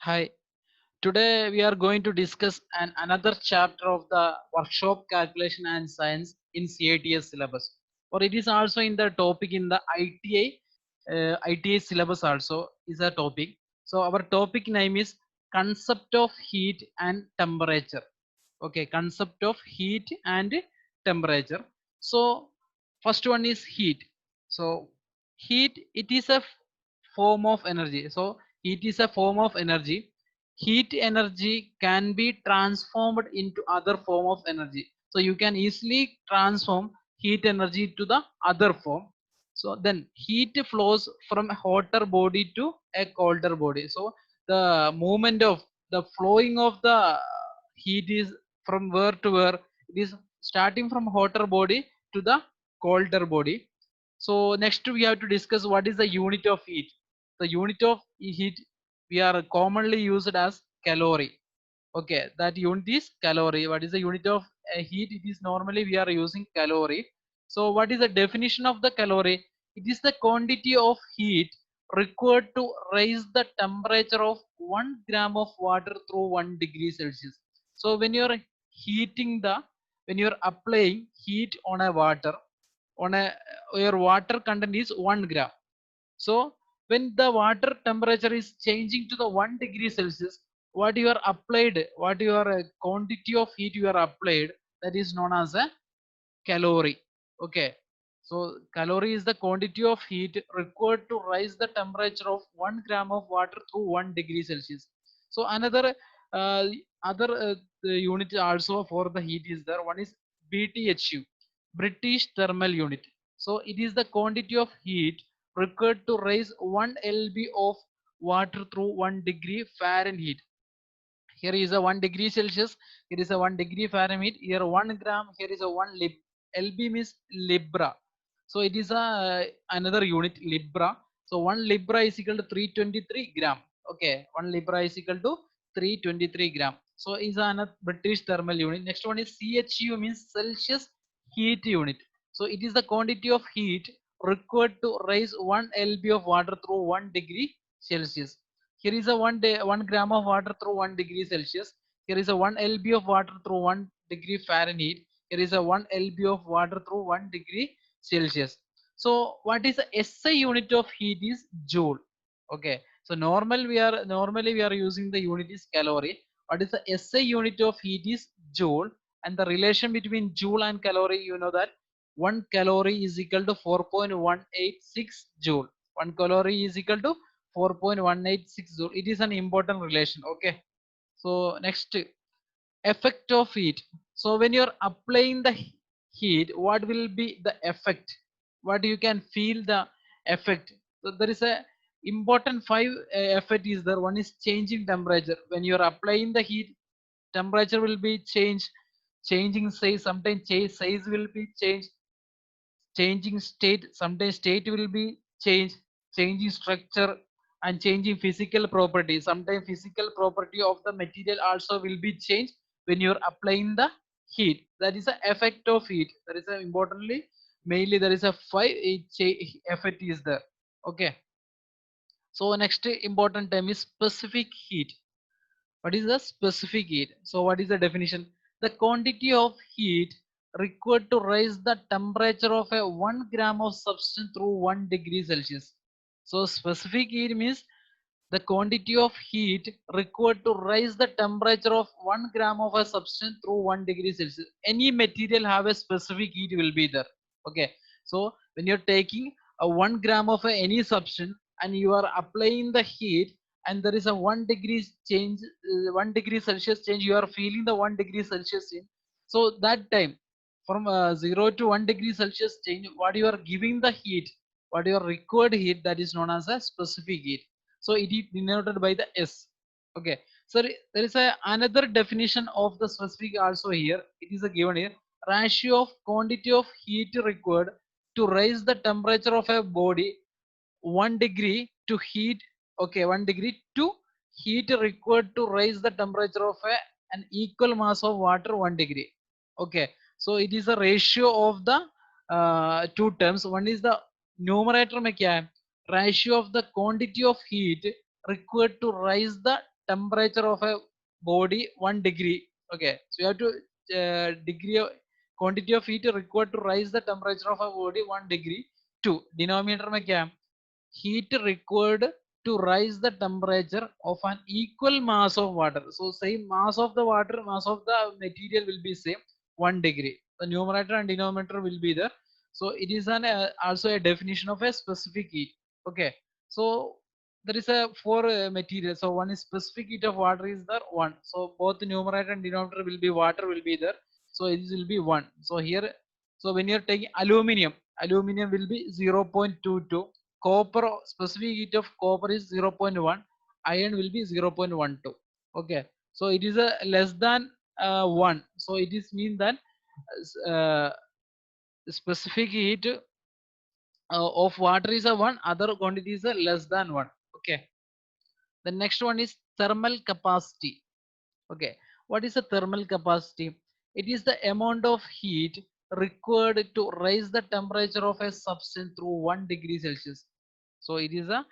Hi, today we are going to discuss another chapter of the workshop calculation and science in CITS syllabus. Or it is also in the topic in the ITA syllabus also is a topic. So our topic name is concept of heat and temperature. Okay, concept of heat and temperature. So first one is heat. So heat, it is a form of energy. So heat is a form of energy. Heat energy can be transformed into other form of energy. So you can easily transform heat energy to the other form. So then heat flows from a hotter body to a colder body. So the movement of the flowing of the heat is from where to where. It is starting from hotter body to the colder body. So next we have to discuss what is the unit of heat. The unit of heat we are commonly used as calorie. Okay, that unit is calorie. What is the unit of heat? It is normally we are using calorie. So what is the definition of the calorie? It is the quantity of heat required to raise the temperature of 1 gram of water through 1 degree Celsius. So when you are heating the, when you are applying heat on a water, on a, your water content is 1 gram. So when the water temperature is changing to the 1 degree Celsius, what you are applied, what your quantity of heat you are applied, that is known as a calorie. Okay. So calorie is the quantity of heat required to rise the temperature of 1 gram of water through 1 degree Celsius. So another uh, other the unit also for the heat is there. One is BTHU, British Thermal Unit. So it is the quantity of heat required to raise 1 lb of water through 1 degree Fahrenheit. Here is a 1 degree Celsius, here is a 1 degree Fahrenheit, here 1 gram, here is a 1 lib. LB means libra. So it is a another unit, libra. So 1 libra is equal to 323 gram. Okay, 1 libra is equal to 323 gram. So is another British thermal unit. Next one is CHU, means Celsius heat unit. So it is the quantity of heat required to raise 1 lb of water through 1 degree Celsius. Here is a 1 gram of water through 1 degree Celsius. Here is a 1 lb of water through 1 degree Fahrenheit. Here is a 1 lb of water through 1 degree Celsius. So what is the SI unit of heat is joule. Okay. So normally we are using the unit is calorie. What is the SI unit of heat is joule, and the relation between joule and calorie, you know that 1 calorie is equal to 4.186 joule. 1 calorie is equal to 4.186 joule. It is an important relation. Okay. So next, effect of heat. So when you're applying the heat, what will be the effect? What you can feel the effect? So there is a important five effect is there. One is changing temperature. When you're applying the heat, temperature will be changed, changing size. Sometimes size will be changed, changing state. Sometimes state will be changed, changing structure, and changing physical property. Sometimes physical property of the material also will be changed when you're applying the heat. That is the effect of heat. That is a importantly, mainly there is a five effect is there. Okay. So next important term is specific heat. What is the specific heat? So what is the definition? The quantity of heat required to raise the temperature of a 1 gram of substance through 1 degree Celsius. So specific heat means the quantity of heat required to raise the temperature of 1 gram of a substance through 1 degree Celsius. Any material have a specific heat will be there. Okay. So when you're taking a 1 gram of any substance and you are applying the heat, and there is a 1 degree change, 1 degree Celsius change, you are feeling the 1 degree Celsius change. So that time from 0 to 1 degree Celsius change, what you are giving the heat, what your required heat, that is known as a specific heat. So it is denoted by the S. Okay. So there is a another definition of the specific also here. It is a given here. Ratio of quantity of heat required to raise the temperature of a body 1 degree to heat. Okay, 1 degree to heat required to raise the temperature of an equal mass of water 1 degree. Okay. So it is a ratio of the two terms. One is the numerator में क्या है? Ratio of the quantity of heat required to raise the temperature of a body 1 degree. Okay, so you have to degree quantity of heat required to rise the temperature of a body 1 degree to denominator में क्या है? Heat required to rise the temperature of an equal mass of water. So same mass of the water, mass of the material will be same 1 degree. The numerator and denominator will be there. So it is an also a definition of a specific heat. Okay, so there is a four material. So one is specific heat of water is there one. So both the numerator and denominator will be water will be there. So it will be one. So here, so when you're taking aluminum, aluminum will be 0.22. Copper, specific heat of copper is 0.1. Iron will be 0.12. Okay, so it is a less than 1. So it is mean that uh, specific heat of water is a 1, other quantity is a less than 1. Okay, the next one is thermal capacity. Okay, what is the thermal capacity? It is the amount of heat required to raise the temperature of a substance through 1 degree Celsius. So it is a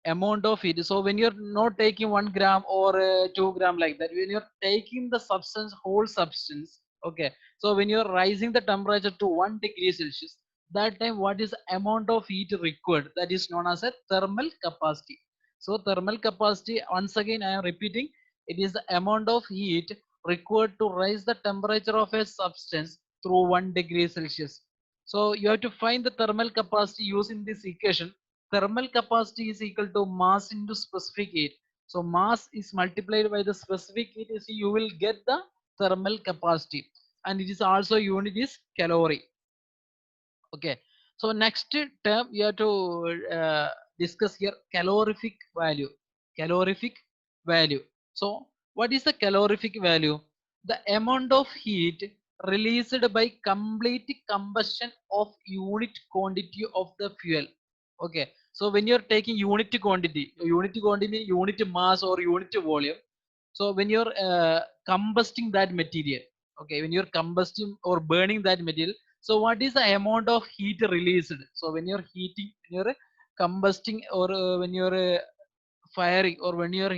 amount of heat. So when you're not taking 1 gram or 2 gram like that, when you're taking the substance, whole substance, okay. So when you're rising the temperature to 1 degree Celsius, that time what is the amount of heat required? That is known as a thermal capacity. So thermal capacity, once again I am repeating, it is the amount of heat required to rise the temperature of a substance through 1 degree Celsius. So you have to find the thermal capacity using this equation. Thermal capacity is equal to mass into specific heat. So mass is multiplied by the specific heat, is you will get the thermal capacity, and it is also unit is calorie. Okay, so next term you have to discuss here calorific value. Calorific value. So what is the calorific value? The amount of heat released by complete combustion of unit quantity of the fuel. Okay, so when you're taking unit quantity, unit mass or unit volume. So when you're combusting that material, okay, when you're combusting or burning that material, so what is the amount of heat released? So when you're heating, when you're combusting, or when you're firing, or when you're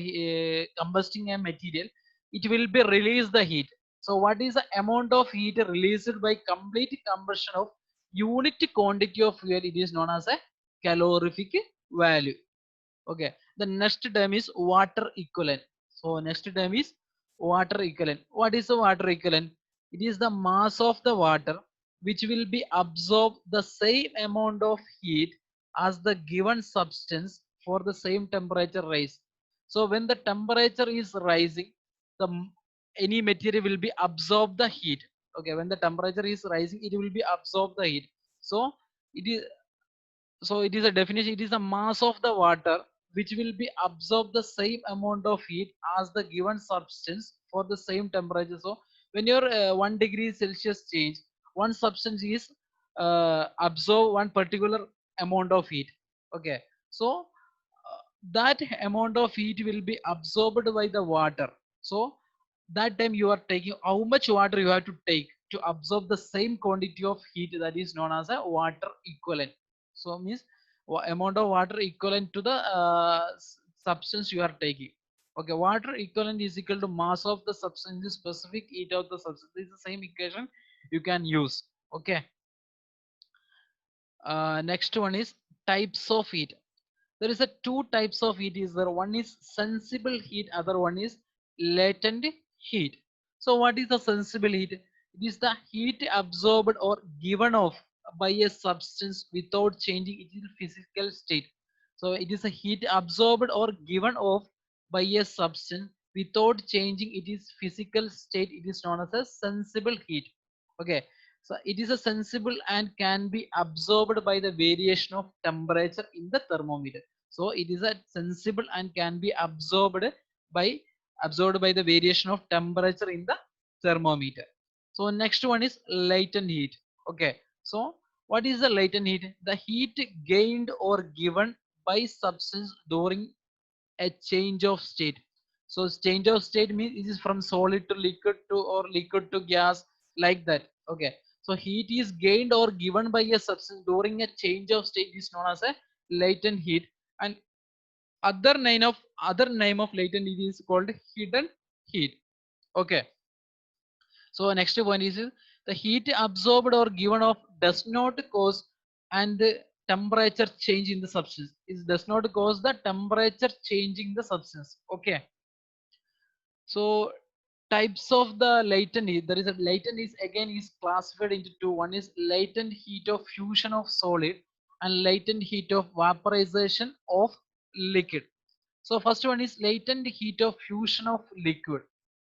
combusting a material, it will be release the heat. So what is the amount of heat released by complete combustion of unit quantity of fuel? It is known as a calorific value. Okay, the next term is water equivalent. So next term is water equivalent. What is the water equivalent? It is the mass of the water which will be absorb the same amount of heat as the given substance for the same temperature rise. So when the temperature is rising, the any material will be absorb the heat. Okay, when the temperature is rising, it will be absorb the heat. So it is, so it is a definition, it is a mass of the water which will be absorb the same amount of heat as the given substance for the same temperature. So when your 1 degree Celsius change, one substance is absorb one particular amount of heat. Okay, so that amount of heat will be absorbed by the water. So that time you are taking how much water you have to take to absorb the same quantity of heat, that is known as a water equivalent. So means amount of water equivalent to the substance you are taking. Okay, water equivalent is equal to mass of the substance, specific heat of the substance. This is the same equation you can use. Okay, next one is types of heat. There is a two types of heat is there. One is sensible heat, other one is latent heat. So what is the sensible heat? It is the heat absorbed or given off by a substance without changing its physical state. So it is a heat absorbed or given off by a substance without changing its physical state. It is known as a sensible heat. Okay, so it is a sensible and can be absorbed by the variation of temperature in the thermometer. So it is a sensible and can be by absorbed by the variation of temperature in the thermometer. So next one is latent heat. Okay, so what is the latent heat? The heat gained or given by substance during a change of state. So change of state means it is from solid to liquid to, or liquid to gas, like that. Okay, so heat is gained or given by a substance during a change of state is known as a latent heat. And Other name of latent heat is called hidden heat. Okay. So next point is the heat absorbed or given off does not cause and temperature change in the substance. It does not cause the temperature changing the substance. Okay. So types of the latent heat. There is a latent heat again is classified into two. One is latent heat of fusion of solid and latent heat of vaporization of liquid. So first one is latent heat of fusion of liquid.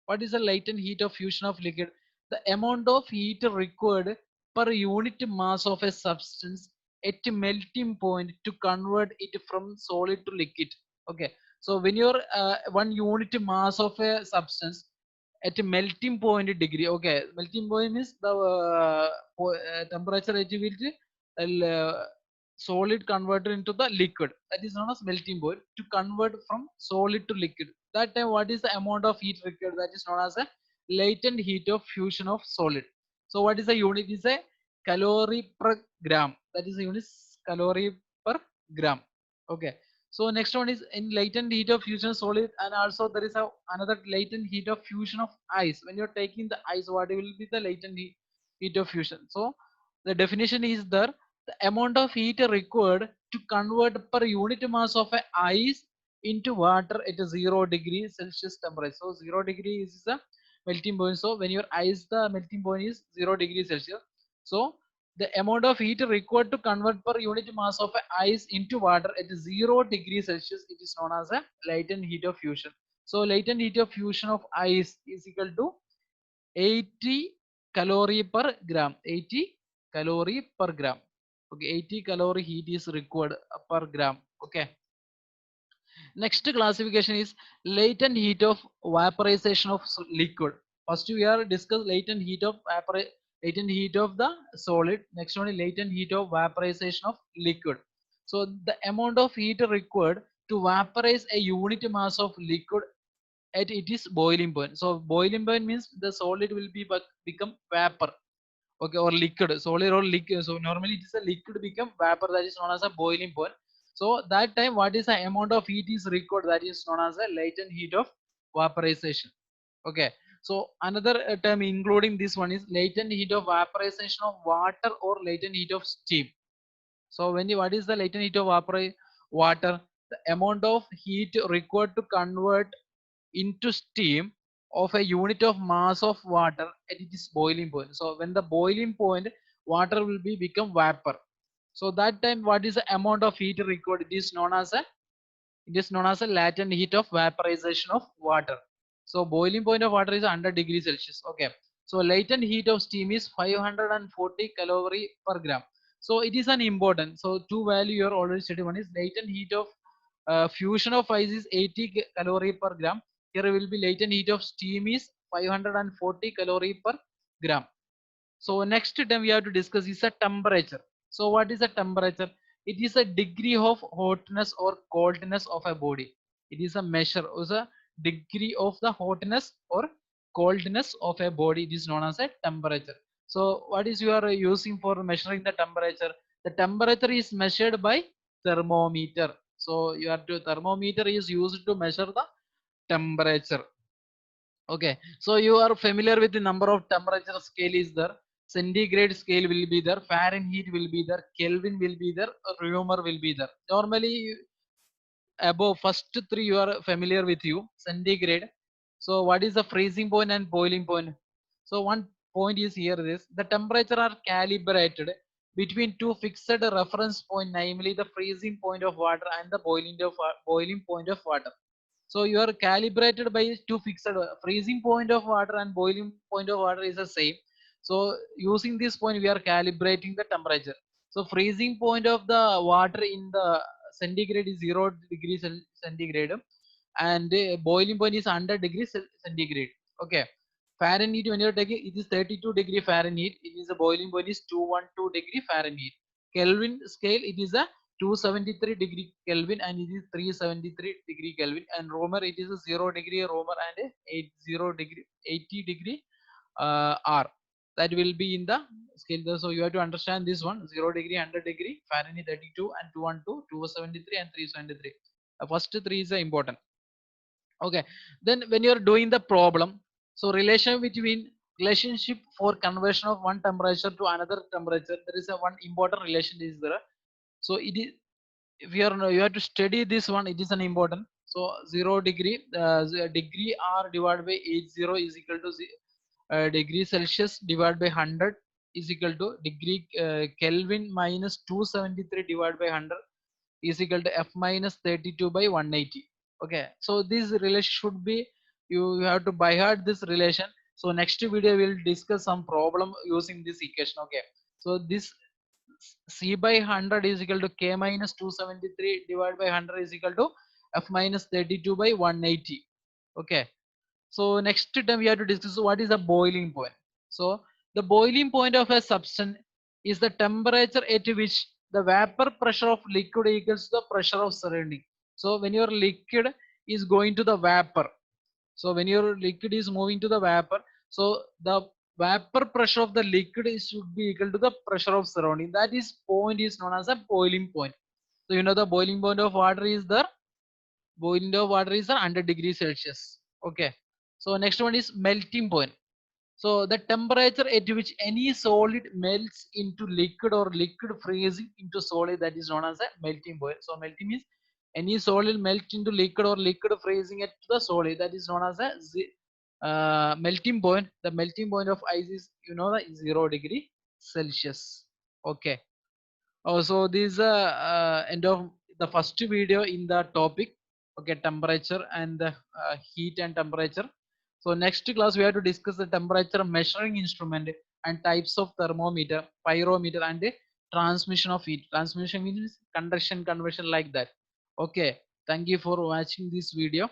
What is the latent heat of fusion of liquid? The amount of heat required per unit mass of a substance at melting point to convert it from solid to liquid. Okay. So when you're 1 unit mass of a substance at a melting point degree, okay, melting point is the temperature at which solid converted into the liquid, that is known as melting point. To convert from solid to liquid, that time what is the amount of heat required? That is known as a latent heat of fusion of solid. So what is the unit? Is a calorie per gram. That is the unit calorie per gram. Okay. So next one is in latent heat of fusion solid, and also there is another latent heat of fusion of ice. When you're taking the ice, what will be the latent heat of fusion? So the definition is there: the amount of heat required to convert per unit mass of a ice into water at a 0 degree Celsius temperature. So 0 degree is the melting point. So when your ice, the melting point is 0 degree Celsius. So the amount of heat required to convert per unit mass of ice into water at 0 degree Celsius, it is known as a latent heat of fusion. So latent heat of fusion of ice is equal to 80 calorie per gram. 80 calorie per gram. Okay, 80 calorie heat is required per gram. Okay. Next classification is latent heat of vaporization of liquid. First we are discuss latent heat of latent heat of the solid. Next one is latent heat of vaporization of liquid. So the amount of heat required to vaporize a unit mass of liquid at it is boiling point. So boiling point means the solid will be become vapor. Okay, or liquid, solid or liquid. So normally it is a liquid become vapor, that is known as a boiling point. So that time what is the amount of heat is required? That is known as a latent heat of vaporization. Okay. So another term including this one is latent heat of vaporization of water or latent heat of steam. So what is the latent heat of water? The amount of heat required to convert into steam of a unit of mass of water at its boiling point. So when the boiling point, water will be become vapor. So that time what is the amount of heat required? It is known as a latent heat of vaporization of water. So boiling point of water is 100 degrees Celsius. Okay. So latent heat of steam is 540 calorie per gram. So it is an important. So two value you are already studied. One is latent heat of fusion of ice is 80 calorie per gram. Here will be latent heat of steam is 540 calorie per gram. So next term we have to discuss is a temperature. So what is a temperature? It is a degree of hotness or coldness of a body. It is a measure of the degree of the hotness or coldness of a body. It is known as a temperature. So what is you are using for measuring the temperature? The temperature is measured by thermometer. So your thermometer is used to measure the temperature. Okay, so you are familiar with the number of temperature scale is there. Centigrade scale will be there, Fahrenheit will be there, Kelvin will be there, Reaumur will be there. Normally, above first three you are familiar with you. Centigrade. So what is the freezing point and boiling point? So one point is here this: the temperature are calibrated between two fixed reference point, namely the freezing point of water and the boiling point of water. So you are calibrated by two fixed freezing point of water and boiling point of water is the same. So using this point, we are calibrating the temperature. So freezing point of the water in the centigrade is 0 degrees centigrade, and boiling point is 100 degrees centigrade. Okay. Fahrenheit, when you're taking, it is 32 degree Fahrenheit. It is a boiling point is 212 degree Fahrenheit. Kelvin scale, it is a 273 degree Kelvin and it is 373 degree Kelvin. And Romer, it is a 0 degree Romer and a 80 degree R. That will be in the scale. So you have to understand this one: 0 degree, 100 degree Fahrenheit, 32 and 212, 273 and 373. First three is important. Okay, then when you're doing the problem, so relationship for conversion of one temperature to another temperature, there is a one important relation is there. So it is, if you have to study this one, it is an important. So 0 degree, degree r divided by 80 is equal to degree Celsius divided by 100 is equal to degree Kelvin minus 273 divided by 100 is equal to F minus 32 by 180. Okay, so this relation should be, you have to by heart this relation. So next video we will discuss some problem using this equation. Okay, so this C by 100 is equal to K minus 273 divided by 100 is equal to F minus 32 by 180. Okay, so next time we have to discuss what is the boiling point. So the boiling point of a substance is the temperature at which the vapor pressure of liquid equals the pressure of surrounding. So when your liquid is going to the vapor, so when your liquid is moving to the vapor, so the vapor pressure of the liquid should be equal to the pressure of surrounding. That is point is known as a boiling point. So you know the boiling point of water is there. Boiling of water is 100 degrees Celsius. Okay. So next one is melting point. So the temperature at which any solid melts into liquid or liquid freezing into solid, that is known as a melting point. So melting means any solid melt into liquid or liquid freezing at the solid, that is known as a melting point. The melting point of ice is, you know, the 0 degree Celsius. Okay. So this is end of the first video in the topic. Okay, temperature and the heat and temperature. So next class we have to discuss the temperature measuring instrument and types of thermometer, pyrometer, and the transmission of heat. Transmission means conduction, conversion, like that. Okay, thank you for watching this video.